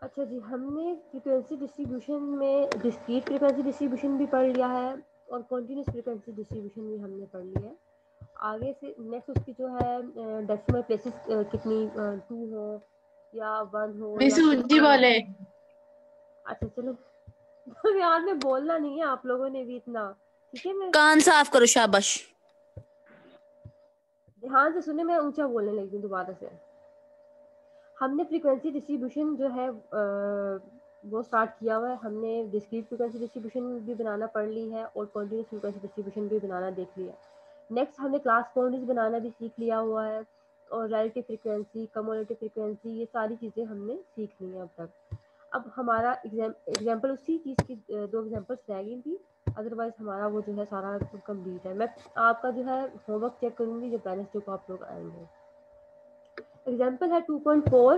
अच्छा जी, हमने frequency distribution में डिस्क्रीट फ्रीक्वेंसी डिस्ट्रीब्यूशन भी पढ़ लिया है और कॉन्टिन्यूस फ्रीक्वेंसी डिस्ट्रीब्यूशन भी हमने पढ़ लिया है। आगे से नेक्स्ट उसकी जो है डेसिमल प्लेसेस कितनी 2 हो या 1 हो या सूजी वाले। अच्छा चलो तो यार में बोलना नहीं है आप लोगों ने भी इतना, ठीक है। मैं कान साफ करो, शाबाश। ध्यान से सुने, मैं ऊंचा बोलने लगी हूँ दोबारा से। हमने फ्रीक्वेंसी डिस्ट्रीब्यूशन जो है वो स्टार्ट किया हुआ है। हमने डिस्क्रीट फ्रीक्वेंसी डिस्ट्रीब्यूशन भी बनाना पढ़ ली है और कॉन्टिन्यूस फ्रीक्वेंसी डिस्ट्रीब्यूशन भी बनाना देख लिया। नेक्स्ट हमने क्लास बाउंड्रीज बनाना भी सीख लिया हुआ है और रिलेटिव फ्रीक्वेंसी, कम्युलेटिव फ्रीक्वेंसी, ये सारी चीज़ें हमने सीख ली हैं अब तक। अब हमारा एग्जाम्पल उसी चीज़ की 2 एग्जाम्पल्स रह गई थी, अदरवाइज हमारा वो जो है सारा कंप्लीट है। मैं आपका जो है होमवर्क चेक करूँगी जब वेडनेसडे को आप लोग आएंगे। Example है 2.4.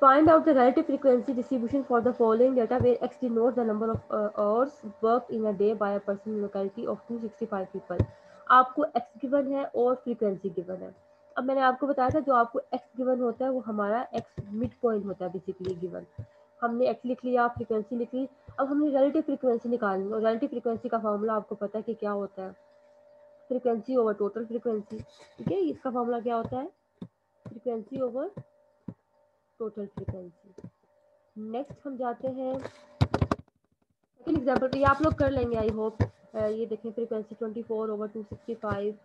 Find out the relative frequency distribution for the following data where x denotes the number of hours worked in a day by a person in locality of 265 people. आपको x given है और frequency given है। अब मैंने आपको बताया था जो आपको x गिवन होता है वो हमारा x मिड पॉइंट होता है बेसिकली गिवन। हमने x लिख लिया, फ्रीक्वेंसी लिख ली। अब हमने रिलेटिव फ्रीक्वेंसी निकालनी है और रिलेटिव फ्रीक्वेंसी का फॉर्मूला आपको पता है कि क्या होता है, फ्रीक्वेंसी ओवर टोटल फ्रीक्वेंसी। ठीक है, इसका फॉर्मूला क्या होता है, frequency over total frequency. Next हम जाते हैं सेकंड एग्जांपल पे, ये आप लोग कर लेंगे आई होप। ये देखें, frequency 24 over 265,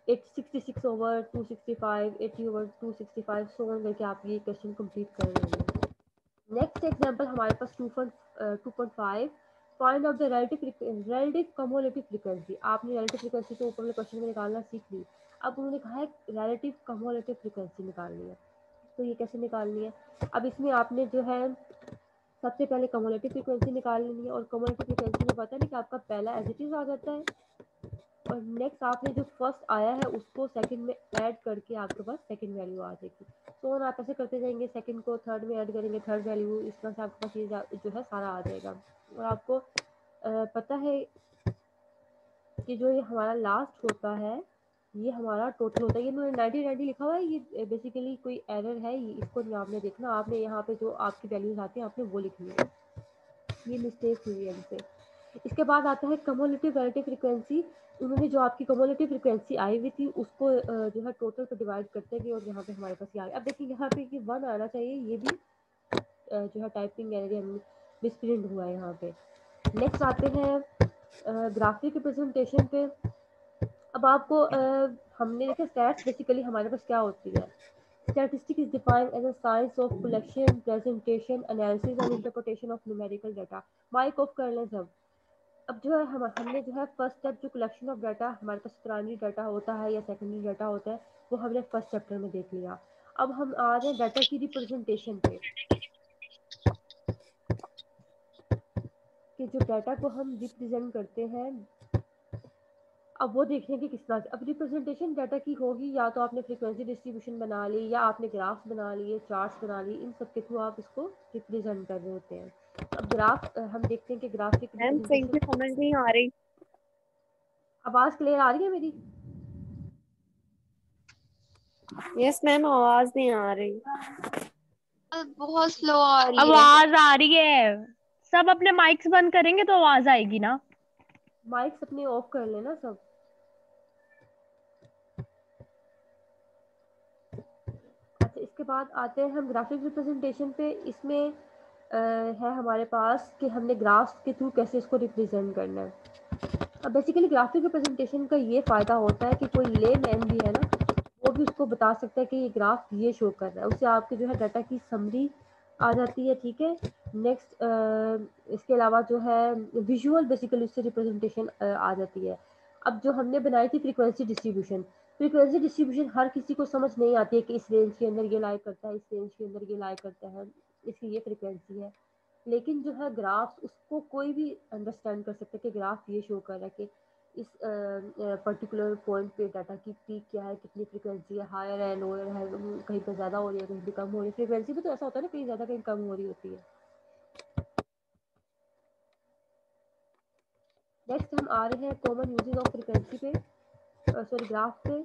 866 over 265, 80 over 265, so on करके आप ये क्वेश्चन कंप्लीट कर लेंगे। नेक्स्ट एग्जांपल हमारे पास 2.5, find out the relative cumulative frequency. आपने रिलेटिव फ्रीक्वेंसी तो ऊपर वाले क्वेश्चन में निकालना सीख ली। अब उन्होंने कहा है रिलेटिव कम्युलेटिव फ्रीक्वेंसी निकालनी है, तो ये कैसे निकालनी है। अब इसमें आपने जो है सबसे पहले कम्युलेटिव फ्रीक्वेंसी निकाल लेनी है और कम्युलेटिव फ्रीक्वेंसी में पता नहीं कि आपका पहला एज इट इज आ जाता है और नेक्स्ट आपने जो फर्स्ट आया है उसको सेकंड में ऐड करके आपके पास सेकंड वैल्यू आ जाएगी। तो आप ऐसे करते जाएंगे, सेकंड को थर्ड में ऐड करेंगे, थर्ड वैल्यू, इस तरह से आपके पास ये जो है सारा आ जाएगा। और आपको पता है कि जो ये हमारा लास्ट होता है ये हमारा टोटल होता है। ये मैंने 90 लिखा हुआ है, ये बेसिकली कोई एरर है, ये इसको नहीं आपने देखना, आपने यहाँ पे जो आपकी वैल्यूज आती हैं आपने वो लिखनी है, ये मिस्टेक हुई है इनसे। इसके बाद आता है कम्युलेटिव रिलेटिव फ्रीक्वेंसी। उन्होंने जो आपकी कम्युलेटिव फ्रीक्वेंसी आई हुई थी उसको जो है टोटल पे डिवाइड करते गए और यहाँ पे हमारे पास ये आ गया। अब देखिए यहाँ पे ये 1 आना चाहिए, ये भी जो है टाइपिंग एरर मिसप्रिंट हुआ है यहाँ पे। नेक्स्ट आते हैं ग्राफिक रिप्रेजेंटेशन पे। अब आपको हमने देखा स्टैट्स बेसिकली हमारे पास क्या होती है। Statistics is defined as a science of collection, presentation, analysis and interpretation of numerical data. Mic off कर लें सब। अब जो है हमने जो है फर्स्ट स्टेप जो कलेक्शन ऑफ डाटा हमारे पास प्राइमरी डाटा होता है या सेकेंडरी डाटा होता है वो हमने फर्स्ट चैप्टर में देख लिया। अब हम आ रहे हैं डाटा की रिप्रेजेंटेशन पे कि जो डाटा को हम रिप्रेजेंट करते हैं अब वो देखने की किस तरह से। अब रिप्रेजेंटेशन डाटा की होगी या तो आपने फ्रीक्वेंसी डिस्ट्रीब्यूशन बना ली या आपने ग्राफ्स बना लिए, चार्ट्स बना ली, इन सब के थ्रू आप इसको रिप्रेजेंट कर रहे होते हैं। अब ग्राफ हम देखते हैं कि ग्राफिक मैम सही से रिप्रेजेंटेशन। समझ नहीं आ रही। आवाज क्लियर आ रही है मेरी? यस मैम, आवाज नहीं आ रही, बहुत स्लो आ रही है। आवाज आ रही है, सब अपने माइक्स बंद करेंगे तो आवाज आएगी ना। माइक्स अपने ऑफ कर लेना सब। अच्छा, इसके बाद आते हैं हम ग्राफिक रिप्रेजेंटेशन पे। इसमें है हमारे पास कि हमने ग्राफ्स के थ्रू कैसे इसको रिप्रेजेंट करना है। अब बेसिकली ग्राफिक रिप्रेजेंटेशन का ये फ़ायदा होता है कि कोई ले मैन भी है ना वो भी उसको बता सकता है कि ये ग्राफ ये शो कर रहा है, उससे आपके जो है डाटा की समरी आ जाती है। ठीक है, नेक्स्ट इसके अलावा जो है विजुअल बेसिकली उससे रिप्रेजेंटेशन आ जाती है। अब जो हमने बनाई थी फ्रीक्वेंसी डिस्ट्रीब्यूशन हर किसी को समझ नहीं आती है कि इस रेंज के अंदर ये लाई करता है, इस रेंज के अंदर ये लाई करता है, इसकी ये फ्रीक्वेंसी है। लेकिन जो है ग्राफ उसको कोई भी अंडरस्टैंड कर सकता है कि ग्राफ ये शो कर रहा है कि इस पर्टिकुलर पॉइंट पे डाटा की पीक क्या है, कितनी फ्रीक्वेंसी है, हायर है, लोअर है, कहीं पे ज़्यादा हो रही है, कहीं पे कम हो रही है। फ्रीक्वेंसी भी तो ऐसा होता है ना, कहीं ज़्यादा कहीं कम हो रही होती है। नेक्स्ट हम आ रहे हैं कॉमन यूजेज ऑफ फ्रीक्वेंसी पे, सॉरी ग्राफ पे।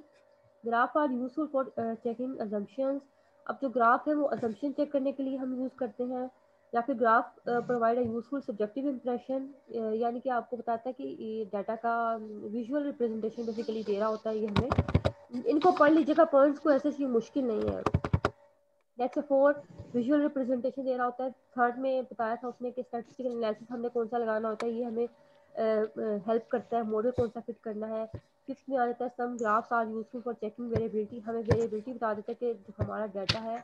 Graph are useful for checking assumptions अब जो ग्राफ है वो असम्पशन चेक करने के लिए हम यूज़ करते हैं, या फिर graph provide a useful subjective impression, यानी कि आपको बताता है कि ये डाटा का विजुअल रिप्रेजेंटेशन बेसिकली दे रहा होता है ये हमें। इनको पढ़ लीजिएगा, पॉइंट्स को ऐसे ही मुश्किल नहीं है। नेक्स्ट 4 विजुअल रिप्रेजेंटेशन दे रहा होता है। थर्ड में बताया था उसने कि स्टैटिस्टिकल एनालिसिस हमने कौन सा लगाना होता है, ये हमें हेल्प करता है, मॉडल कौन सा फिट करना है। फिफ्थ में आ जाता है some graphs are useful for checking variability, हमें वेरिएबिलिटी बता देता है कि जो हमारा डाटा है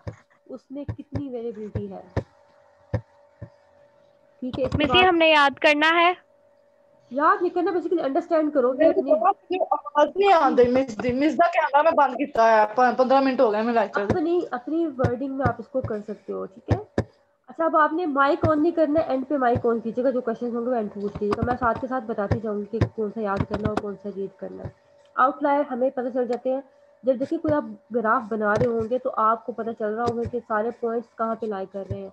उसमें कितनी वेरिएबिलिटी है। ठीक है, इसके मिस ये बाद हमने याद करना है। याद नहीं करना, बेसिकली अंडरस्टैंड करोगे मेरे अपनी को आवाज नहीं आती। मिस दा कैमरा मैं बंद किया है, 15 मिनट हो गए मैं लेक्चर दे। अपनी अपनी वर्डिंग में आप इसको कर सकते हो। ठीक है, अच्छा अब आपने माइक ऑन नहीं करना है, एंड पे माइक ऑन कीजिएगा, जो क्वेश्चन होंगे वो एंड पूछ लीजिएगा, मैं साथ के साथ बताती जाऊंगी कि कौन सा याद करना और कौन सा रीड करना है। आउटलायर हमें पता चल जाते हैं जब देखिए कोई आप ग्राफ बना रहे होंगे तो आपको पता चल रहा होगा कि सारे पॉइंट्स कहाँ पे लाई कर रहे हैं,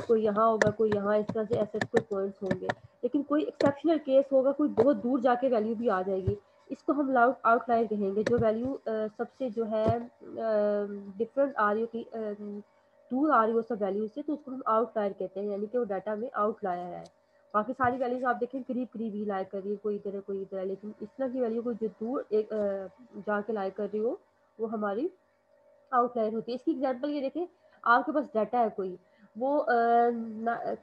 कोई यहाँ होगा कोई यहाँ, इस तरह से ऐसे कोई पॉइंट्स होंगे। लेकिन कोई एक्सेप्शनल केस होगा, कोई बहुत दूर जाके वैल्यू भी आ जाएगी, इसको हम आउटलायर कहेंगे। जो वैल्यू सबसे जो है डिफरेंट आ रही होगी, दूर आ रही हो सब वैल्यू से, तो उसको हम आउटलायर कहते हैं, यानी कि वो डाटा में आउटलायर है। बाकी सारी वैल्यूज आप देखें करीब करीब ही लाई कर रही है, कोई इधर है कोई इधर है, लेकिन इस तरह की वैल्यू कोई जो दूर एक जाके लाई कर रही हो वो हमारी आउटलायर होती है। इसकी एग्जांपल ये देखें, आपके पास डाटा है कोई, वो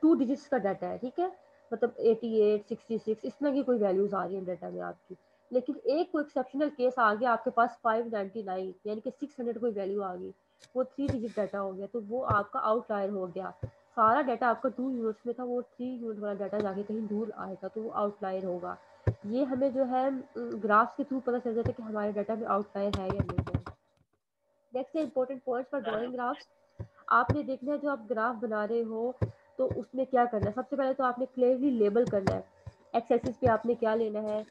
2 डिजिट्स का डाटा है, ठीक है, मतलब 88 66 इस तरह की कोई वैल्यूज आ रही है डाटा में आपकी, लेकिन एक कोई एक्सेप्शनल केस आ गया, आपके पास 599 यानी कि 600 कोई वैल्यू आ गई, वो 3 डिजिट डाटा हो गया, तो वो आपका आउटलायर हो गया। सारा डाटा आपका 2 यूनिट्स में था, वो 3 यूनिट वाला डाटा जाके कहीं दूर आएगा, तो वो आउटलायर होगा। ये हमें जो है ग्राफ्स के थ्रू पता चल जाता है कि हमारे डाटा में आउटलायर है या नहीं है। नेक्स्ट है important points for drawing graphs. आपने देखना है जो आप ग्राफ बना रहे हो तो उसमें क्या करना है, सबसे पहले तो आपने क्लियरली लेबल करना है, एक्स एक्सिस पे आपने क्या लेना है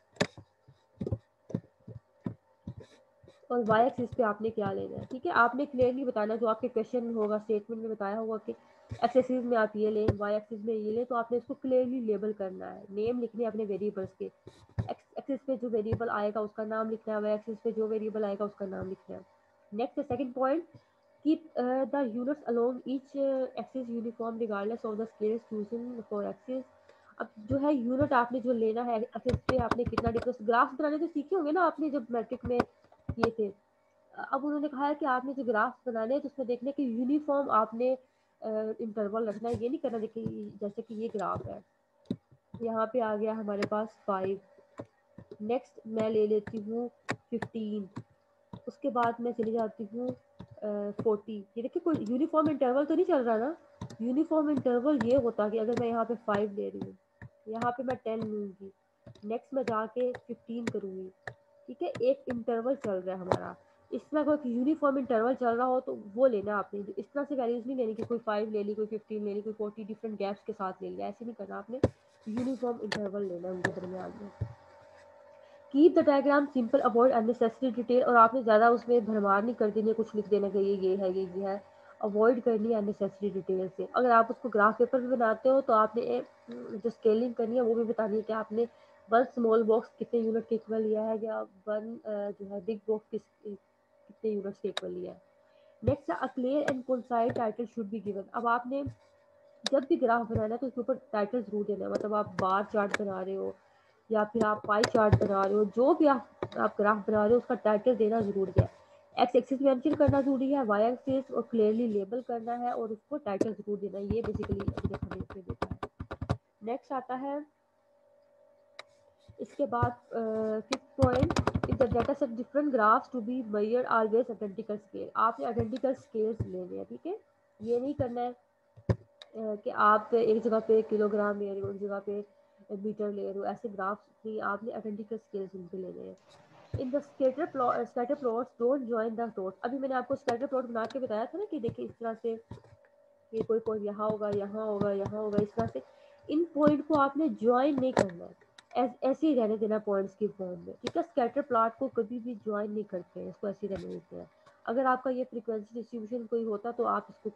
और वाई एक्सिस पे आपने क्या लेना है। ठीक है, आपने क्लियरली बताना, जो आपके क्वेश्चन होगा स्टेटमेंट में बताया होगा कि एक्स एक्सिस में आप ये लें, वाई एक्सिस में ये लें, तो आपने इसको क्लियरली लेबल करना है, नेम लिखने हैं अपने वेरिएबल्स के। एक्स एक्सिस पे जो वेरिएबल आएगा उसका नाम लिखना है, वाई एक्सिस पे जो वेरिएबल आएगा उसका नाम लिखना है। Next second point, keep the units along each axis uniform regardless of the scales chosen for axis। अब जो है यूनिट आपने जो लेना है एक्सिस पे, आपने कितना डिफरेंस, ग्राफ बनाने तो सीखे होंगे ना आपने जब मैट्रिक में किए थे। अब उन्होंने कहा है कि आपने जो ग्राफ बनाने हैं तो उसमें देखने कि यूनिफॉर्म आपने इंटरवल रखना है, ये नहीं करना देखिए जैसे कि ये ग्राफ है, यहाँ पे आ गया हमारे पास 5, नेक्स्ट मैं ले लेती हूँ 15, उसके बाद मैं चली जाती हूँ 40। ये देखिए कोई यूनिफॉर्म इंटरवल तो नहीं चल रहा ना। यूनिफॉर्म इंटरवल ये होता कि अगर मैं यहाँ पे 5 ले रही हूँ, यहाँ पे मैं 10 लूँगी, नेक्स्ट मैं जाके 15 करूँगी, ठीक है, एक इंटरवल चल रहा है हमारा। इस तरह कोई यूनिफॉर्म इंटरवल चल रहा हो तो वो लेना आपने, इस तरह से वैल्यूज नहीं लेनी कि कोई 5 ले ली, कोई 15 ले ली, कोई 40 डिफरेंट गैप्स के साथ ले लिया, ऐसे नहीं करना आपने, यूनिफॉर्म इंटरवल लेना है उनके दरमियान में। Keep the diagram simple, avoid unnecessary detail, और आपने ज़्यादा उसमें भरमार नहीं कर देनी, कुछ लिख देना कि ये है ये है, अवॉइड करनी है अननेसेसरी डिटेल से। अगर आप उसको ग्राफ पेपर में बनाते हो तो आपने जो स्केलिंग करनी है वो भी बतानी है कि आपने 1 स्मॉल बॉक्स कितने यूनिट के इक्वल लिया है, या 1 जो है बिग बॉक्स कितने यूनिट्स के इक्वल लिया है। Next, a clear and concise title should be given. अब आपने जब भी ग्राफ बनाना है तो उसके ऊपर टाइटल जरूर देना है, मतलब आप बार चार्ट बना रहे हो या फिर आप पाई चार्ट बना रहे हो, जो भी आप ग्राफ बना रहे हो उसका टाइटल देना जरूरी है। एक्स एक्सिस मेंशन करना जरूरी है, वाई एक्सिस और क्लियरली लेबल करना है और उसको टाइटल जरूर देना है, ये बेसिकली हमें इसमें देता है। नेक्स्ट आता है इसके बाद 5th point, if the data set different graphs to be measured always identical scale. आपने आइडेंटिकल स्केल्स लेने हैं, ठीक है, ये नहीं करना है कि आप एक जगह पे किलोग्राम ले रहे हो, एक जगह पे मीटर ले रहे हो, ऐसे ग्राफ्स नहीं, आपने आइडेंटिकल स्केल्स उनके लेने हैं। In the scatter plots don't join the dots. अभी मैंने आपको स्कैटर प्लॉट बना के बताया था ना कि देखिए इस तरह से ये कोई पॉइंट यहाँ होगा यहाँ होगा यहाँ होगा, इस तरह से इन पॉइंट को आपने ज्वाइन नहीं करना है, ऐसे ही रहने देना पॉइंट्स की फॉर्म में, ठीक है। स्कैटर प्लॉट को कभी भी ज्वाइन नहीं करते हैं, इसको ऐसे ही रहने देते हैं। अगर आपका ये फ्रीक्वेंसी डिस्ट्रीब्यूशन कोई होता तो आप इसको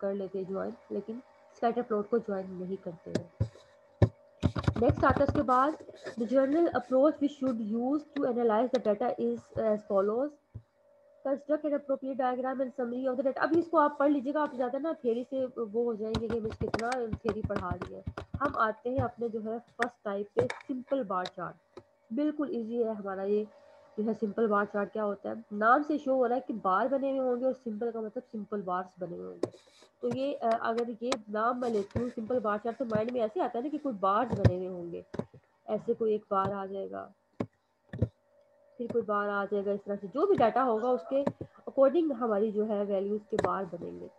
कर लेते ज्वाइन, लेकिन स्कैटर प्लॉट को ज्वाइन नहीं करते हैं। नेक्स्ट आता है उसके बाद, the general approach we should use to analyse the data is as follows. Construct an appropriate diagram and summary of the data. अभी इसको आप पढ़ लीजिएगा, आप ज़्यादा ना थ्योरी से वो हो जाएंगे कि मिस कितना थ्योरी पढ़ा रही है। हम आते हैं अपने जो है फर्स्ट टाइप पे, सिंपल बार चार्ट। बिल्कुल इजी है हमारा ये जो है सिंपल बार चार्ट। क्या होता है, नाम से शो हो रहा है कि बार बने हुए होंगे और सिंपल का मतलब सिंपल बार्स बने हुए होंगे। तो ये अगर ये नाम मैं लेती हूँ सिंपल बार चार्ट, तो माइंड में ऐसे आता है ना कि कोई बार्स बने हुए होंगे। ऐसे कोई एक बार आ जाएगा, फिर कोई बार आ जाएगा, इस तरह से जो भी डाटा होगा उसके अकॉर्डिंग हमारी जो है वैल्यूज के बार बनेंगे।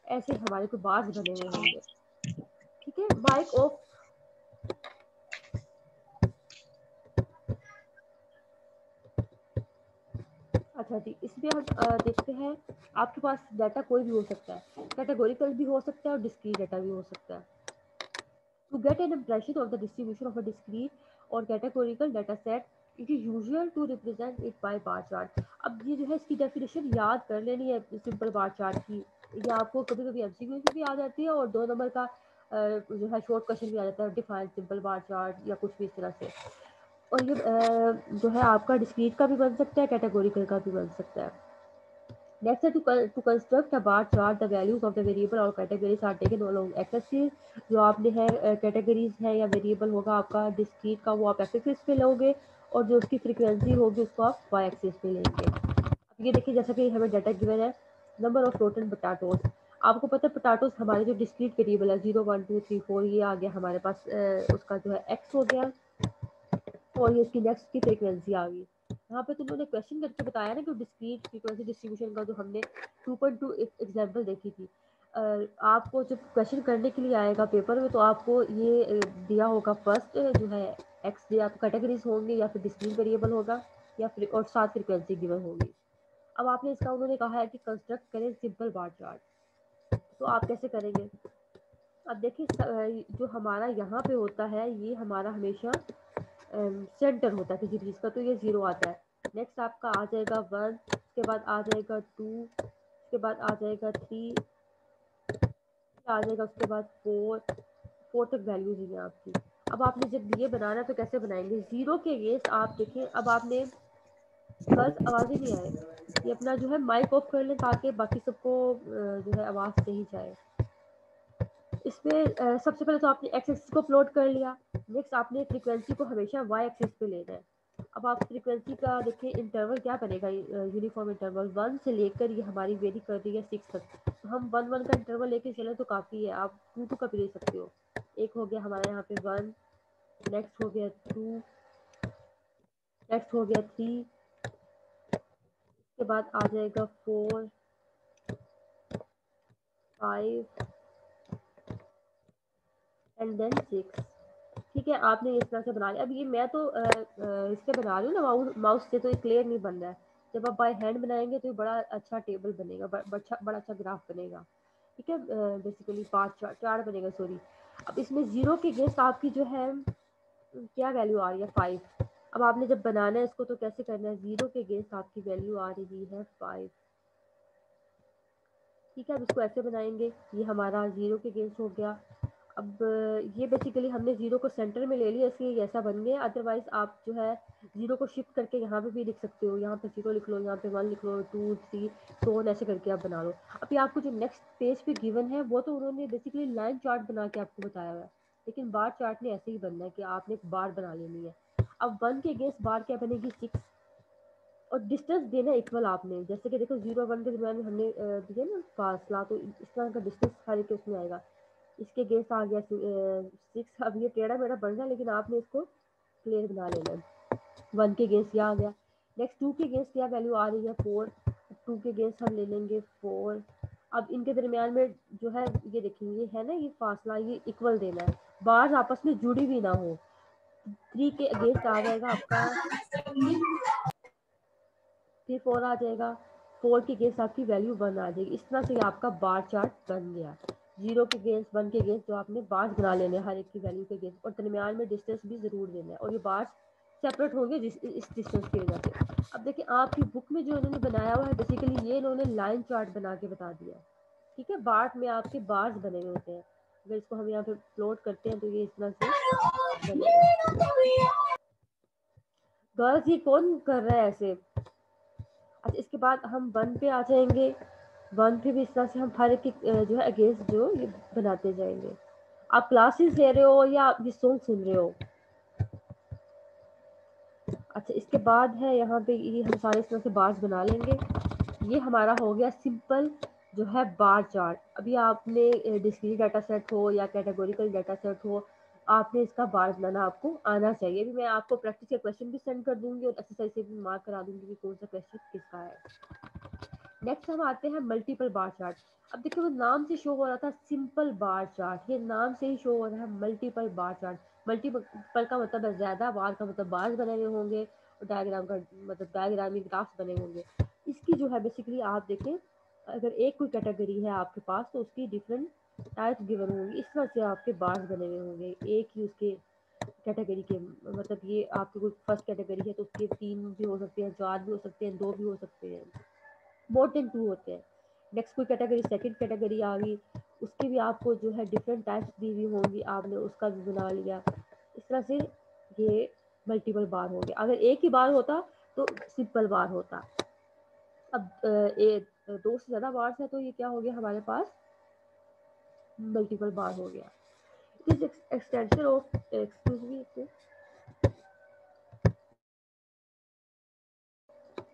ऐसे हमारे कोई बार्स बने हुए होंगे। ठीक है, माइक ऑफ। अच्छा जी, इसमें हम देखते हैं आपके पास डाटा कोई भी हो सकता है, कैटेगोरिकल भी हो सकता है और डिस्क्रीट डाटा भी हो सकता है। To get an impression of the distribution of a discrete or categorical data set, it is usual to represent it by bar chart। अब ये जो है इसकी डेफिनेशन याद कर लेनी है सिंपल बार चार्ट की। ये आपको कभी कभी एमसीक्यू में भी आ जाती है और 2 नंबर का जो है शॉर्ट क्वेश्चन भी आ जाता है, डिफाइन सिंपल बार चार्ट या कुछ भी इस तरह से। और ये जो है आपका डिस्क्रीट का भी बन सकता है, कैटेगोरिकल का भी बन सकता है। Next, to construct a bar chart, the values of the variable और categories are taken along x-axis। जो आपने है categories है या variable होगा आपका discrete का, वो आप x-axis पे लोगे और जो उसकी frequency होगी उसको आप y-axis पे लेंगे। अब ये देखिए, जैसा कि हमें डाटा गिवन है, नंबर ऑफ टोटल पोटैटोज। आपको पता है पोटैटोज हमारे जो डिस्क्रीट वेरिएबल है 0 1 2 3 4, ये आ गया हमारे पास, उसका जो है x हो गया और ये इसकी नेक्स्ट की फ्रीक्वेंसी आ गई। यहाँ पे तो उन्होंने क्वेश्चन करके बताया ना कि डिस्क्रीट फ्रीक्वेंसी डिस्ट्रीब्यूशन का जो हमने 2.2 एग्जांपल देखी थी। आपको जब क्वेश्चन करने के लिए आएगा पेपर में तो आपको ये दिया होगा, फर्स्ट जो है एक्स दिया, आपको कैटेगरीज होंगे या फिर डिस्क्रीट वेरिएबल होगा या फिर और साथ फ्रीक्वेंसी गिवन होगी। अब आपने इसका उन्होंने कहा है कि कंस्ट्रक्ट करें सिंपल बार चार्ट, तो आप कैसे करेंगे? अब देखिए, जो हमारा यहाँ पे होता है ये हमारा हमेशा सेंटर होता है किसी चीज़ का, तो ये 0 आता है। नेक्स्ट आपका आ जाएगा 1, उसके बाद आ जाएगा 2, उसके बाद आ जाएगा 3, आ जाएगा उसके बाद 4 तक वैल्यूज है आपकी। अब आपने जब ये बनाना तो कैसे बनाएंगे? 0 के अगेंस्ट आप देखें, अब आपने बस आवाज़ ही नहीं आए, ये अपना जो है माइक ऑफ कर लें ताकि बाकी सबको जो है आवाज़ नहीं जाए। इसमें सबसे पहले तो आपने एक्स एक्सिस को प्लॉट कर लिया। नेक्स्ट आपने फ्रीक्वेंसी को हमेशा वाई एक्सिस पे लेना है। अब आप फ्रीक्वेंसी का देखिए इंटरवल क्या बनेगा, यूनिफॉर्म इंटरवल 1 से लेकर ये हमारी वेरी कर रही है 6 तक, तो हम 1 1 का इंटरवल लेके चले तो काफ़ी है। आप 2 2 का भी ले सकते हो। एक हो गया हमारे यहाँ पे 1, नेक्स्ट हो गया 2, नेक्स्ट हो गया 3, उसके बाद आ जाएगा 4 5 एंड देन 6। ठीक है, आपने इस तरह से बना लिया। अब ये मैं तो इससे बना रही हूँ ना माउस से, तो ये क्लियर नहीं बन रहा है। जब आप बाय हैंड बनाएंगे तो ये बड़ा अच्छा टेबल बनेगा, बड़ा अच्छा ग्राफ बनेगा। ठीक है, बेसिकली 5 4 बनेगा, सॉरी। अब इसमें 0 के अगेंस्ट आपकी जो है क्या वैल्यू आ रही है? 5। अब आपने जब बनाना है इसको तो कैसे करना है? 0 के अगेंस्ट आपकी वैल्यू आ रही है 5। ठीक है, अब इसको ऐसे बनाएंगे, ये हमारा 0 के अगेंस्ट हो गया। अब ये बेसिकली हमने 0 को सेंटर में ले लिया, इसलिए ऐसा बन गया। अदरवाइज आप जो है 0 को शिफ्ट करके यहाँ पे भी लिख सकते हो, यहाँ पे 0 लिख लो, यहाँ पे 1 लिख लो, 2 3 तो ऐसे करके आप बना लो। अभी आपको जो नेक्स्ट पेज पे गिवन है वो तो उन्होंने बेसिकली लाइन चार्ट बना के आपको बताया हुआ है, लेकिन बार चार्ट ने ऐसे ही बनना है कि आपने एक बार बना लेनी है। अब 1 के अगेंस्ट बार क्या बनेगी? 6। और डिस्टेंस देना इक्वल आपने, जैसे कि देखो 0 1 के दरमियान में हमने दिया ना फासला, तो इस तरह का डिस्टेंस हर एक उसमें आएगा। इसके अगेंस्ट आ गया 6। अब ये टेढ़ा मेढ़ा बन रहा है, लेकिन आपने इसको क्लियर बना लेना है। 1 के अगेंस्ट यह आ गया। नेक्स्ट 2 के अगेंस्ट क्या वैल्यू आ रही है? 4। 2 के अगेंस्ट हम ले लेंगे 4। अब इनके दरमियान में जो है ये देखेंगे है ना, ये फासला ये इक्वल देना है, बार्स आपस में जुड़ी भी ना हो। 3 के अगेंस्ट आ जाएगा आपका, फिर 4 आ जाएगा, 4 के अगेंस्ट आपकी वैल्यू 1 आ जाएगी। इस तरह से आपका बार चार्ट बन गया। 0 के अगेंस्ट 1 के अगेंस्ट जो आपने बार्स बना लेने हर एक की वैल्यू के अगेंस्ट, और दरमियान में डिस्टेंस भी ज़रूर देना है, और ये बार्स सेपरेट होंगे इस डिस्टेंस की वजह से। अब देखिए आपकी बुक में जो इन्होंने बनाया हुआ है बेसिकली ये इन्होंने लाइन चार्ट बना के बता दिया। ठीक है, बार्स में आपके बार्स बने हुए होते हैं। अगर इसको हम यहाँ पे प्लॉट करते हैं तो ये इस तरह से बनेगा। गर्ल्स ये कौन कर रहा है ऐसे? अच्छा, इसके बाद हम 1 पे आ जाएंगे। 1 पे भी इस तरह से हम हर एक जो है अगेंस्ट जो ये बनाते जाएंगे। आप क्लासेस ले रहे हो या आप ये सॉन्ग सुन रहे हो? अच्छा, इसके बाद है यहाँ पे ये हम सारे इस तरह से बार्स बना लेंगे। ये हमारा हो गया सिंपल जो है बार चार्ट। अभी आपने डिस्क्रीट डाटा सेट हो या कैटेगोरिकल डाटा सेट हो, आपने इसका बार बनाना आपको आना चाहिए। अभी मैं आपको प्रैक्टिस के क्वेश्चन भी सेंड कर दूंगी और एक्सरसाइज से भी मार्क करा दूंगी कि कौन सा क्वेश्चन किसका है। नेक्स्ट हम आते हैं मल्टीपल बार चार्ट। अब देखिए वो नाम से शो हो रहा था सिंपल बार चार्ट, ये नाम से ही शो हो रहा है मल्टीपल बार चार्ट। मल्टीपल का मतलब है ज्यादा, बार का मतलब बार्स बने हुए होंगे और डायग्राम का मतलब डायग्रामिक ग्राफ्स बने होंगे। इसकी जो है बेसिकली आप देखें, अगर एक कोई कैटेगरी है आपके पास तो उसकी डिफरेंट टाइप्स गिवन होंगी। इस तरह से आपके बार्स बने हुए होंगे एक ही उसके कैटेगरी के। मतलब ये आपकी कोई फर्स्ट कैटेगरी है तो उसके 3 भी हो सकते हैं, 4 भी हो सकते हैं, 2 भी हो सकते हैं, मोर देन 2 होते हैं। नेक्स्ट कोई कैटेगरी सेकंड कैटेगरी आ गई, उसके भी आपको जो है डिफरेंट टाइप्स दी हुई होंगी, आपने उसका भी बना लिया। इस तरह से ये मल्टीपल बार हो गया। अगर एक ही बार होता तो सिंपल बार होता। अब 2 से ज़्यादा बार्स है तो ये क्या हो गया हमारे पास मल्टीपल बार हो गया। It is extension of excuse me.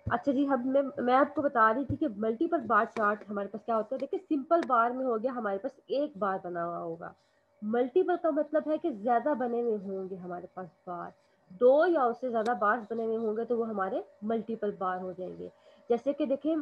अच्छा जी, मैं आपको बता रही थी कि मल्टीपल बार चार्ट हमारे पास क्या होता है। देखिए सिंपल बार में हो गया हमारे पास एक बार बना हुआ होगा। मल्टीपल का मतलब है कि ज्यादा बने हुए होंगे हमारे पास बार, 2 या उससे ज्यादा बार बने हुए होंगे तो वो हमारे मल्टीपल बार हो जाएंगे। जैसे कि देखिए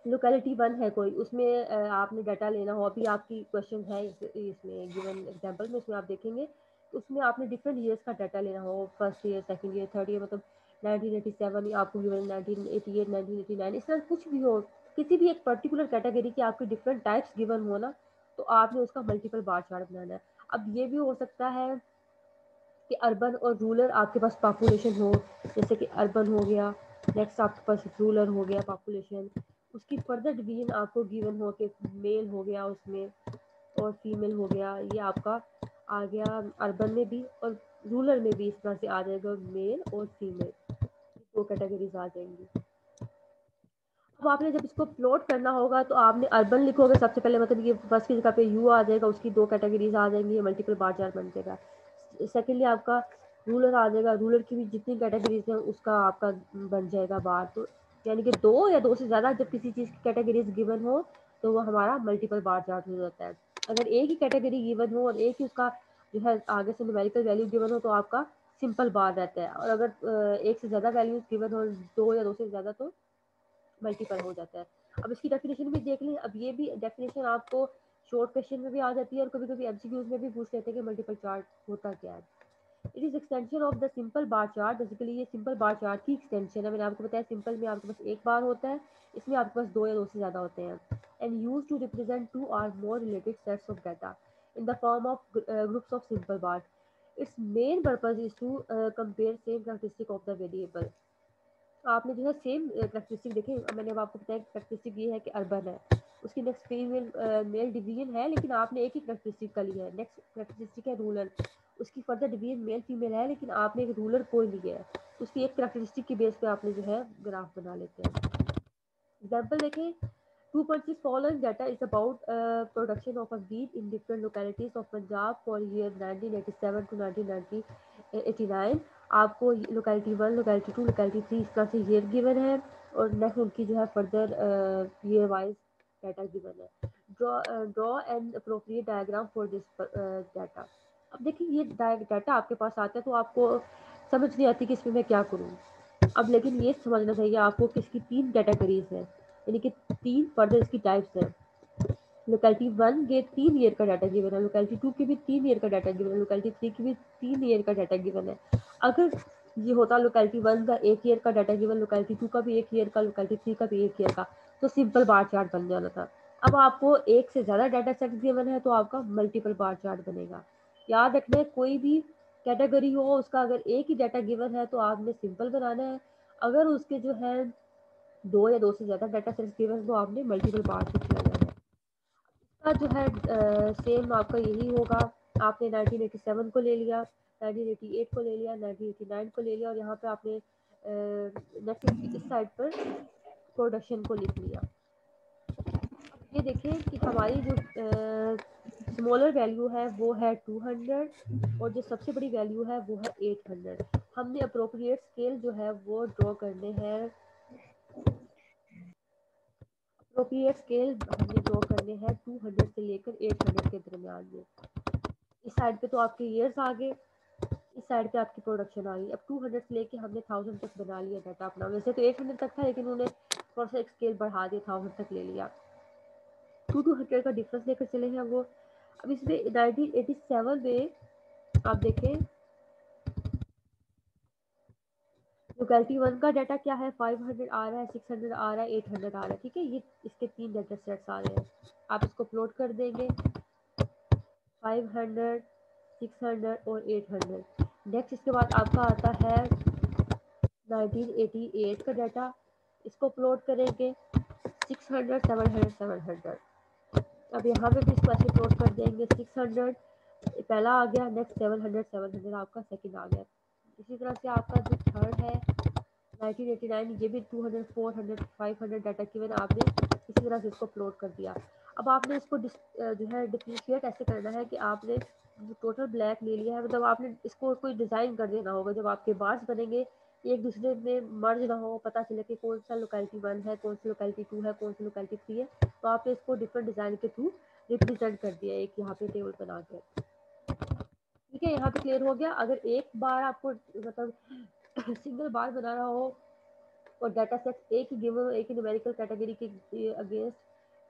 लोकेलिटी 1 है कोई, उसमें आपने डाटा लेना हो। अभी आपकी क्वेश्चन है इसमें गिवन एग्जांपल में, इसमें आप देखेंगे उसमें आपने डिफरेंट ईयर्स का डाटा लेना हो, first year, second year, third year, मतलब 1987 आपको गिवन 1988, 1989, इस तरह कुछ भी हो, किसी भी एक पर्टिकुलर कैटेगरी की आपकी डिफरेंट टाइप्स गिवन हो ना, तो आपने उसका मल्टीपल बार चार्ट बनाना है। अब ये भी हो सकता है कि अर्बन और रूरल आपके पास पॉपुलेशन हो, जैसे कि अर्बन हो गया, नेक्स्ट आपके पास रूरल हो गया पॉपुलेशन, उसकी फर्दर डिवीजन आपको गिवन हो कि मेल हो गया उसमें और फीमेल हो गया। ये आपका आ गया अर्बन में भी और रूरल में भी, इस तरह से आ जाएगा मेल और फीमेल, 2 कैटेगरीज आ जाएंगी। अब आपने जब इसको प्लॉट करना होगा तो आपने अर्बन लिखोगे सबसे पहले, मतलब ये फर्स्ट की जगह पे यू आ जाएगा, उसकी 2 कैटेगरीज आ जाएंगी, मल्टीपल बार चार्ट बन जाएगा। सेकेंडली आपका रूलर आ जाएगा, रूलर की भी जितनी कैटेगरीज हैं उसका आपका बन जाएगा बार। तो यानी कि 2 या 2 से ज़्यादा जब किसी चीज़ की कैटेगरीज गिवन हो तो वो हमारा मल्टीपल बार चार्ट हो जाता है। अगर एक ही कैटेगरी गिवन हो और एक ही उसका जो है आगे से न्यूमेरिकल वैल्यू गिवन हो तो आपका सिंपल बार रहता है, और अगर एक से ज़्यादा वैल्यूज गिवन हो, 2 या 2 से ज़्यादा, तो मल्टीपल हो जाता है। अब इसकी डेफिनेशन भी देख लें। अब ये भी डेफिनेशन आपको शॉर्ट क्वेश्चन में भी आ जाती है और कभी कभी एमसीक्यूज में भी पूछ लेते हैं कि मल्टीपल चार्ट होता क्या है। It is extension of the simple bar chart. Basically ये सिंपल बार चार्ट की एक्सटेंशन है। मैंने आपको बताया सिंपल में आपके पास एक बार होता है, इसमें आपके पास 2 या 2 से ज़्यादा होते हैं। एंड यूज टू रिप्रेजेंट 2 और more related sets of data in the form of groups of simple bar. Its main purpose is to compare same characteristic of the variable. आपने जो है सेम कैरेक्टरिस्टिक देखे। मैंने अब आपको बताया कैरेक्टरिस्टिक ये है कि अर्बन है, उसकी नेक्स्ट फीमेल मेल डिवीजन है लेकिन आपने एक ही कैरेक्टरिस्टिक का लिया है। नेक्स्ट कैरेक्टरिस्टिक है रूरल, उसकी फर्दर डिवीजन मेल फीमेल है लेकिन आपने एक रूरल कोई लिया है, उसकी एक कैरेक्टरिस्टिक की बेस पे आपने जो है ग्राफ बना लेते हैं। एग्जाम्पल देखें, 2.6 following data is about production of a wheat in different localities of Punjab for year 1987 to 1989। आपको लोकेलिटी 1, लोकेलिटी 2, लोकेलिटी 3 इस तरह से ईयर गिवन है और नेक्स्ट उनकी जो है further year wise data given है। Draw an appropriate diagram for this data. अब देखिए ये डाटा आपके पास आता है तो आपको समझ नहीं आती कि इसमें मैं क्या करूँ। अब लेकिन ये समझना चाहिए आपको कि इसकी 3 कैटेगरीज हैं, यानी कि 3 फर्दर इसकी टाइप्स हैं। लोकेलिटी 1 के 3 ईयर का डाटा गिवन है, लोकेलिटी 2 के भी 3 ईयर का डाटा गिवन है, लोकेलिटी 3 के भी 3 ईयर का डाटा गिवन है। अगर ये होता लोकेलिटी 1 का 1 ईयर का डाटा गिवन, लोकेलिटी 2 का भी 1 ईयर का, लोकेलिटी 3 का भी 1 ईयर का, तो सिंपल बार चार्ट बन जाना था। अब आपको एक से ज़्यादा डाटा सेट गिवन है तो आपका मल्टीपल बार चार्ट बनेगा। याद रखना, कोई भी कैटेगरी हो उसका अगर एक ही डाटा गिवन है तो आपने सिंपल बनाना है। अगर उसके जो है 2 या 2 से ज़्यादा डाटा सेट्स गिवन तो आपने मल्टीपल बार से किया जाना है। इसका जो है सेम आपका यही होगा। आपने 1987 को ले लिया, 1988 को ले लिया, 1989 को ले लिया और यहाँ पे आपने नेक्स्ट इस साइड पर प्रोडक्शन को लिख लिया। ये देखें कि हमारी जो स्मॉलर वैल्यू है वो है 200 और जो सबसे बड़ी वैल्यू है वो है 800। हमने अप्रोप्रिएट स्केल जो है वो ड्रॉ करने हैं। अप्रोप्रिएट स्केल हमने ड्रॉ करने हैं 200 से लेकर 800 के दरमियान में। इस साइड पे तो आपके ईयर्स आ गए, इस साइड पे आपकी प्रोडक्शन आ गई। अब 200 से लेके हमने 1000 तक बना लिया डाटा अपना। वैसे तो 800 तक था लेकिन उन्होंने थोड़ा सा एक स्केल बढ़ा दिया, 1000 तक ले लिया। 200 का डिफरेंस लेकर चले हैं वो। अब इसमें 1987 में आप देखें लोकेलिटी 1 का डाटा क्या है, 500 आ रहा है, 600 आ रहा है, 800 आ रहा है। ठीक है, ये इसके 3 डाटा सेट्स आ रहे हैं। आप इसको प्लॉट कर देंगे 500, 600 और 800। नेक्स्ट इसके बाद आपका आता है 1988 का डाटा, इसको प्लॉट करेंगे 600, 700, 700। अब यहाँ पे भी इसको ऐसे प्लॉट कर देंगे 600 पहला आ गया, नेक्स्ट 700, 700 आपका सेकंड आ गया। इसी तरह से आपका जो थर्ड है 1989, ये भी 200, 400, 500 डाटा गिवन आपने इसी तरह से इसको प्लॉट कर दिया। अब आपने इसको जो है डिफरेंशिएट ऐसे करना है कि आपने जो टोटल ब्लैक ले लिया है, मतलब आपने इसको कोई डिज़ाइन कर देना होगा। जब आपके बार्स बनेंगे एक दूसरे में मर्ज ना हो, पता चले कि कौन सा लोकेलिटी 1 है, कौन सी लोकेलिटी 2 है, कौन सी लोकेलिटी 3 है, तो आपने इसको डिफरेंट डिज़ाइन के थ्रू रिप्रेजेंट कर दिया एक यहाँ पे टेबल बना के। ठीक है, यहाँ पे क्लियर हो गया। अगर एक बार आपको मतलब सिंगल बार बनाना हो और डाटा सेट एक ही गिवन एक ही न्यूमेरिकल कैटेगरी के अगेंस्ट,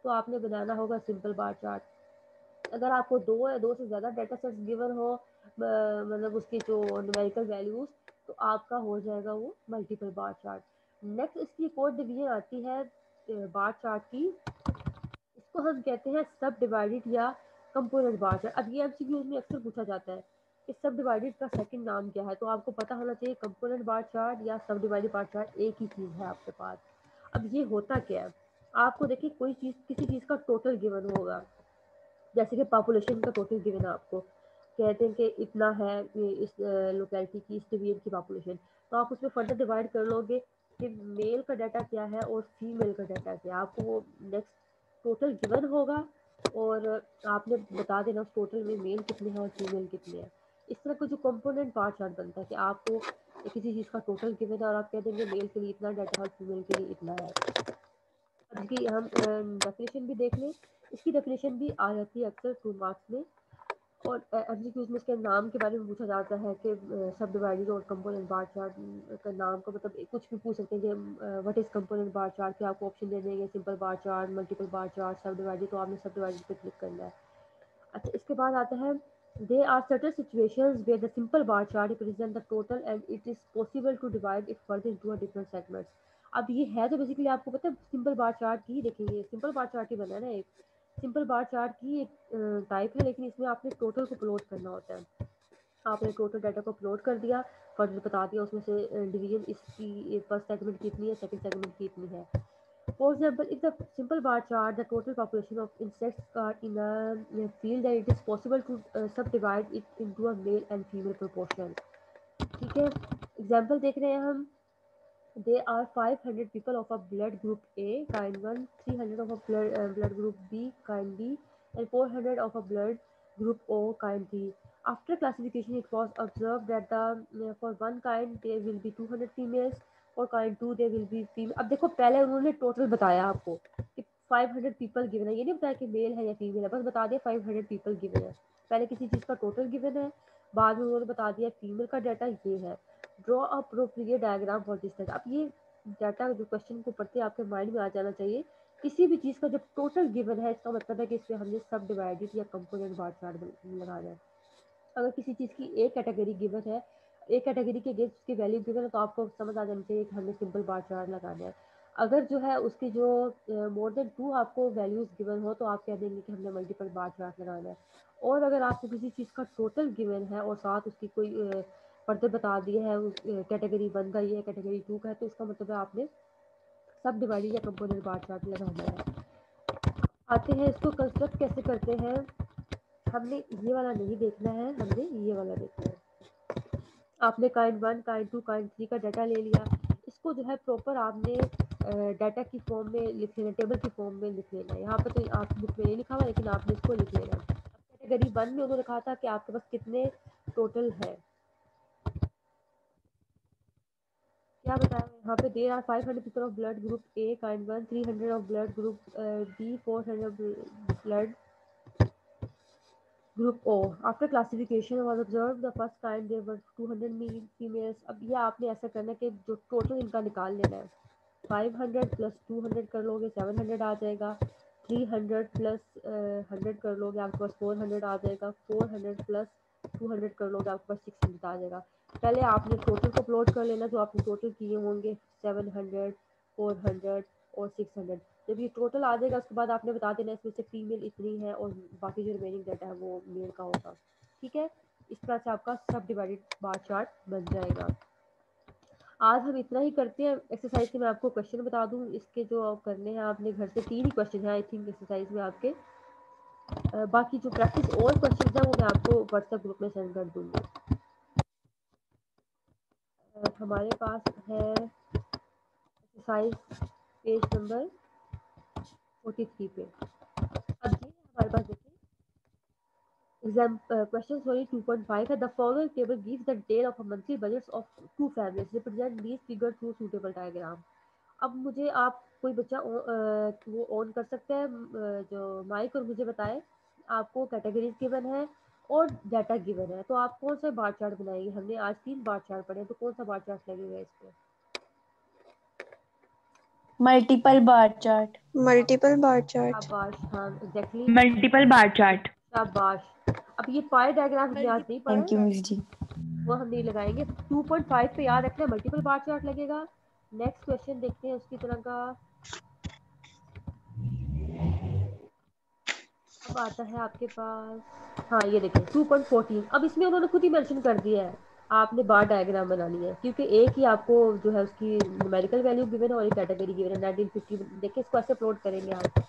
तो आपने बनाना होगा सिंपल बार चार्ट। अगर आपको दो या दो से ज़्यादा डाटा सेट्स गिवन हो मतलब उसकी जो न्यूमेरिकल वैल्यूज, तो आपका हो जाएगा वो मल्टीपल बार चार्ट। नेक्स्ट इसकी एक और डिवीजन आती है बार चार्ट की, इसको हम कहते हैं सब डिवाइडेड या कंपोनेंट बार चार्ट। अब ये एमसीक्यूज में अक्सर पूछा जाता है कि सब डिवाइडेड का सेकंड नाम क्या है, तो आपको पता होना चाहिए कंपोनेंट बार चार्ट या सब डिवाइडेड बार चार्ट एक ही चीज़ है आपके पास। अब ये होता क्या है, आपको देखिए कोई चीज़ किसी चीज़ का टोटल गिवन होगा, जैसे कि पॉपुलेशन का टोटल गिवन है, आपको कहते हैं कि इतना है इस लोकेलिटी की, इस डिवीजन की पॉपुलेशन, तो आप उसमें फर्दर डिवाइड कर लोगे कि मेल का डाटा क्या है और फीमेल का डाटा क्या है। आपको वो नेक्स्ट टोटल गिवन होगा और आपने बता देना उस टोटल में मेल कितने हैं और फीमेल कितने हैं। इस तरह का जो कंपोनेंट बार चार्ट बनता है कि आपको किसी चीज़ का टोटल गिवन है और आप कह देंगे मेल के लिए इतना डाटा और फीमेल के लिए इतना है। अब इसकी हम डेफिनेशन भी देख लें। इसकी डेफिनेशन भी आ जाती है अक्सर 2 मार्क्स में, और एमसीक्यूज में इसके नाम के बारे में पूछा जाता है कि सब डिवाइडेड और कंपोनेंट बार चार्ट का नाम का मतलब कुछ भी पूछ सकते हैं कि what is component bar chart, के आपको ऑप्शन दे देंगे simple bar chart, multiple bar chart, सब डिवाइडेड, तो आपने सब डिवाइडेड पे क्लिक करना है। अच्छा, इसके बाद आता है there are certain situations where the simple bar chart represents the total and it is possible to divide it further into a different segments। अब ये है तो बेसिकली आपको पता है सिंपल बार चार्ट की, देखिए सिंपल बार चार्ट ही बना है ना, एक सिंपल बार चार्ट की एक टाइप है, लेकिन इसमें आपने टोटल को प्लॉट करना होता है। आपने टोटल डाटा को प्लॉट कर दिया, फर्दर बता दिया उसमें से डिवीजन इसकी फर्स्ट सेगमेंट कितनी है, सेकंड सेगमेंट कितनी है। For example, if the simple bar chart the total population of insects are in a field, then it is possible to subdivide it into a male and female proportion। ठीक है, example देख रहे हैं हम। There are 500 people of a blood group A kind 1, 300 of a blood group B kind B, and 400 of a blood group O kind B। After classification, it was observed that for one kind there will be 200 females, और kind 2 they will be female. अब देखो पहले उन्होंने total बताया आपको कि 500 people given है, ये नहीं बताया कि मेल है या फीमेल है, बस बता दिया 500 पीपल गिवन है। पहले किसी चीज़ का टोटल गिवन है, बाद में उन्होंने बता दिया फीमेल का डाटा ये है। Draw appropriate diagram for this data. अब ये डाटा जो क्वेश्चन को पढ़ते आपके माइंड में आ जाना चाहिए। किसी भी चीज़ का जब टोटल गिवन है इसका मतलब है कि इसमें हमने सब डिवाइडेड या कंपोनेंट बार चार्ट लगाना है। अगर किसी चीज़ की एक कैटेगरी गिवन है, एक कैटेगरी के अगेंस्ट उसकी वैल्यू गिवन है, तो आपको समझ आ जानी चाहिए कि हमें सिंपल बार चार्ट लगाना है। अगर जो है उसकी जो मोर देन 2 आपको वैल्यूज गिवन हो, तो आप कह देंगे कि हमने मल्टीपल बार चार्ट लगाना है। और अगर आपको किसी चीज़ का टोटल गिवन है और साथ उसकी कोई फर्दर बता दिया है कैटेगरी 1 का ये कैटेगरी 2 का है, तो इसका मतलब है आपने सब डिवाइडेड या कंपोनेंट बार चार्ट लगाना है। आते हैं इसको कंस्ट्रक्ट कैसे करते हैं। हमने ये वाला नहीं देखना है, हमने ये वाला देखना है। आपने काइंड 1, काइंड 2, काइंड 3 का डाटा ले लिया, इसको जो है प्रॉपर आपने डाटा की फॉर्म में लिख लेना, टेबल की फॉर्म में लिख लेना। यहाँ पे तो आप बुक में नहीं लिखा हुआ, लेकिन आपने इसको लिख लेना। कैटेगरी 1 में उन्होंने कहा था कि आपके पास कितने टोटल है, क्या बताया यहाँ पे, there are 500 people of blood group A kind 1, 300 of blood group B, 400 blood Group O. After classification was observed the first kind there were 200 male females. अब ये आपने ऐसा करना है कि जो टोटल इनका निकाल लेना है, 500 प्लस 200 कर लोगे 700 आ जाएगा, 300 प्लस 100 कर लोगे आपके पास 400 आ जाएगा, 400 प्लस 200 कर लोगे आपके पास 600 आ जाएगा। पहले आपने टोटल को प्लॉट कर लेना, जो आपने टोटल किए होंगे 700, 400 और 600। जब ये टोटल आ जाएगा उसके बाद आपने बता देना इसमें से फीमेल इतनी है और बाकी जो रिमेनिंग डाटा है वो मेल का होगा। ठीक है, इस तरह से आपका सब डिवाइडेड बार चार्ट बन जाएगा। आज हम इतना ही करते हैं। एक्सरसाइज से मैं आपको क्वेश्चन बता दूं, इसके जो आप करने हैं आपने घर से 3 ही क्वेश्चन है आई थिंक एक्सरसाइज में आपके। बाकी जो प्रैक्टिस और क्वेश्चन है वो मैं आपको व्हाट्सएप ग्रुप में सेंड कर दूंगी। हमारे पास है एक्सरसाइज पेज नंबर 43 पे। अब ये हमारे पास देखिए एग्जाम क्वेश्चन सॉरी 2.5 है। The following table gives the detail of a monthly budgets of 2 families, represent these figure through suitable diagram. अब मुझे आप कोई बच्चा वो ऑन कर सकता है जो माइक, और मुझे बताए आपको कैटेगरीज गिवन है और डाटा गिवन है, तो आप कौन सा बार चार्ट बनाएंगे। हमने आज 3 बार चार्ट पढ़े, तो कौन सा बार चार्ट लगेगा इस पे। Multiple bar chart. Multiple bar chart. शाबाश, हाँ एग्जैक्टली, मल्टीपल बार चार्ट। शाबाश। अब ये पाई डायग्राम याद नहीं पड़ा थैंक यू है, मिस जी। वो हम नहीं लगाएंगे। 2.5 पे याद रखना है मल्टीपल बार चार्ट लगेगा। नेक्स्ट क्वेश्चन देखते हैं उसकी तरह का। अब आता है आपके पास, हाँ ये देखिए 2.14। अब इसमें उन्होंने खुद ही मेंशन कर दिया है आपने बार डायग्राम बनानी है, क्योंकि एक ही आपको जो है उसकी न्यूमेरिकल वैल्यू गिवन है और एक कैटेगरी गिवन है 1950। देखिए इसको ऐसे प्लॉट करेंगे आप,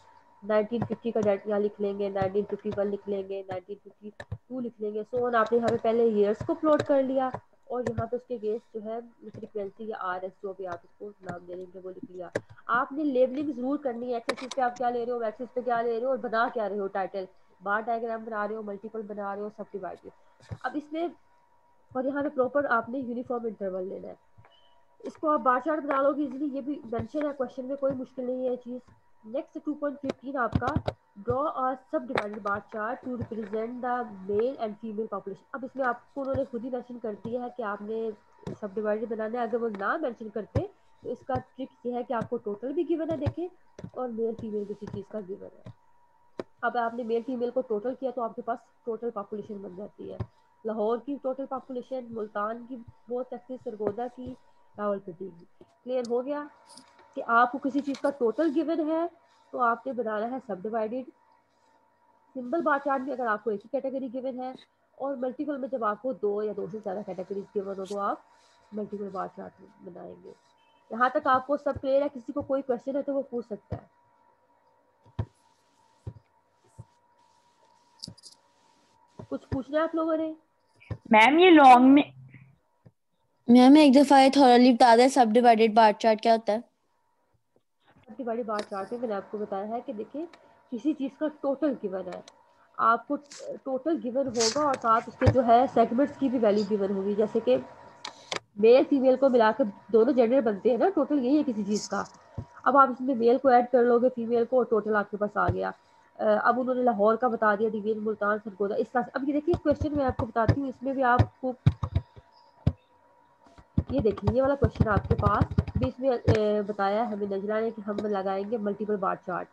1950 का डाटा यहाँ लिख लेंगे, 1951 लिख लेंगे, 1952 लिख लेंगे, सो ऑन। आपने यहाँ पे पहले ईयर्स को प्लॉट कर लिया और यहाँ पे उसके गेस्ट जो है फ्रीक्वेंसी या आरएस जो भी आप इसको नाम दे देंगे वो लिख लिया। आपने लेबलिंग जरूर करनी है, एक्स एक्सिस पे आप क्या ले रहे हो, एक्सिस पे क्या ले रहे हो और बना क्या रहे हो, टाइटल बार डायग्राम बना रहे हो, मल्टीपल बना रहे हो, सब डिवाइडेड। अब इसमें और यहाँ पे प्रॉपर आपने यूनिफॉर्म इंटरवल लेना है। इसको आप बार चार्ट बना लोगे इजीली, ये भी मेंशन है क्वेश्चन में, कोई मुश्किल नहीं है ये चीज़। नेक्स्ट 2.15 आपका draw a subdivided bar chart to represent the male and female population. अब इसमें आपको उन्होंने खुद ही मेंशन कर दिया है कि आपने सब डिवाइडेड बनाना है। अगर वो ना मेंशन करते तो इसका ट्रिक ये है कि आपको टोटल भी गिवन है देखें, और मेल फीमेल किसी चीज़ का गिवन है। अब आपने मेल फीमेल को टोटल किया तो आपके पास टोटल पॉपुलेशन बन जाती है। लाहौर की टोटल पॉपुलेशन, मुल्तान की, बहुत तहसील सरगोदा की, रावलपिंडी की। क्लियर हो गया कि आपको किसी चीज़ का टोटल गिवन है तो आपने बनाना है सब डिवाइडेड। सिंपल बार चार्ट में अगर आपको एक ही कैटेगरी गिवन है, और मल्टीपल में जब आपको 2 या 2 से ज़्यादा कैटेगरीज गिवन हो तो आप मल्टीपल बार चार्ट बनाएंगे। यहाँ तक आपको सब क्लियर है? किसी को कोई क्वेश्चन है तो वो पूछ सकता है। कुछ पूछना है आप लोगों ने? मैम ये लॉन्ग में मैम एक दफा ये थॉरली बता दें सब डिवाइडेड बार चार्ट क्या होता है। सब डिवाइडेड बार चार्ट में मैंने आपको बताया है कि देखिए किसी चीज़ का टोटल गिवन है, आपको टोटल गिवन होगा और साथ उसके जो है सेगमेंट्स की भी वैल्यू गिवन होगी। जैसे कि मेल फीमेल को मिलाकर दोनों जेंडर बनते हैं ना, टोटल यही है किसी चीज़ का। अब आप इसमें मेल को ऐड कर लोगे फीमेल को और टोटल आपके पास आ गया। अब उन्होंने लाहौर का बता दिया, डिवीजन, मुल्तान, सरगोदा, इस तरह से। अब ये देखिए क्वेश्चन मैं आपको बताती हूँ, इसमें भी आपको ये देखिए ये वाला क्वेश्चन आपके पास भी इसमें बताया हमें नजरा ने कि हम लगाएंगे मल्टीपल बार चार्ट।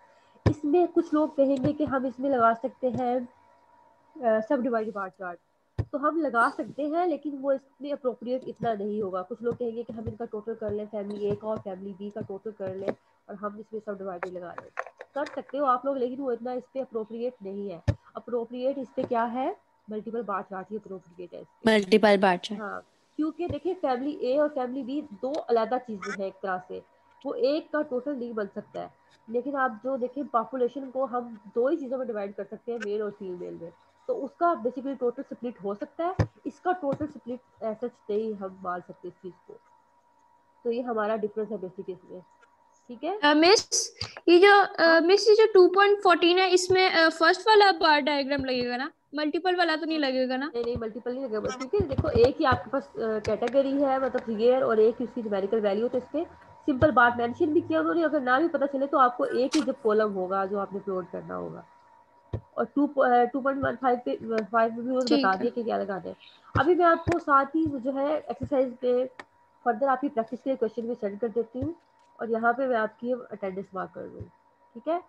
इसमें कुछ लोग कहेंगे कि हम इसमें लगा सकते हैं सब डिवाइडेड बार चार्ट, तो हम लगा सकते हैं लेकिन वो इसमें अप्रोप्रिएट इतना नहीं होगा। कुछ लोग कहेंगे कि हम इनका टोटल कर लें, फैमिली ए का और फैमिली बी का टोटल कर लें और हम इसमें सब डिवाइडेड लगा लें। कर सकते हो आप लोग, लेकिन वो इतना इस पर अप्रोप्रिएट नहीं है। अप्रोप्रिएट इस पर क्या है, मल्टीपल बार चार्ट ही अप्रोप्रिएट है इस पे। Multiple bar chart. हाँ, क्योंकि देखिए फैमिली ए और फैमिली बी 2 अलग चीजें हैं एक तरह से, वो एक का टोटल नहीं बन सकता है। लेकिन आप जो देखें पॉपुलेशन को हम 2 ही चीज़ों में डिवाइड कर सकते हैं, मेल और फीमेल में, तो उसका बेसिकली टोटल स्प्लिट हो सकता है। इसका टोटल स्प्लिट ऐसा नहीं हम मान सकते इस चीज़ को, तो ये हमारा डिफरेंस है बेसिक इसमें। ठीक है मिस ये जो 2.14 है इसमें फर्स्ट वाला बार डायग्राम लगेगा ना, मल्टीपल वाला तो नहीं लगेगा ना? नहीं मल्टीपल नहीं लगेगा, क्योंकि देखो एक ही आपके पास कैटेगरी है मतलब फिगर और एक ही उसकी न्यूमेरिकल वैल्यू, तो इस पे सिंपल बात मेंशन भी किया उन्होंने, अगर ना भी पता चले तो आपको एक ही जब कॉलम होगा जो आपने प्लॉट करना होगा। और 2.15 पे 5 भी उन्होंने ठीक बता है। दिया कि क्या लगाते हैं। अभी मैं आपको साथ ही जो है एक्सरसाइज पे फर्दर आपकी प्रैक्टिस के लिए क्वेश्चन भी सेंड कर देती हूँ, और यहाँ पे मैं आपकी अटेंडेंस मार्क कर दूँ, ठीक है।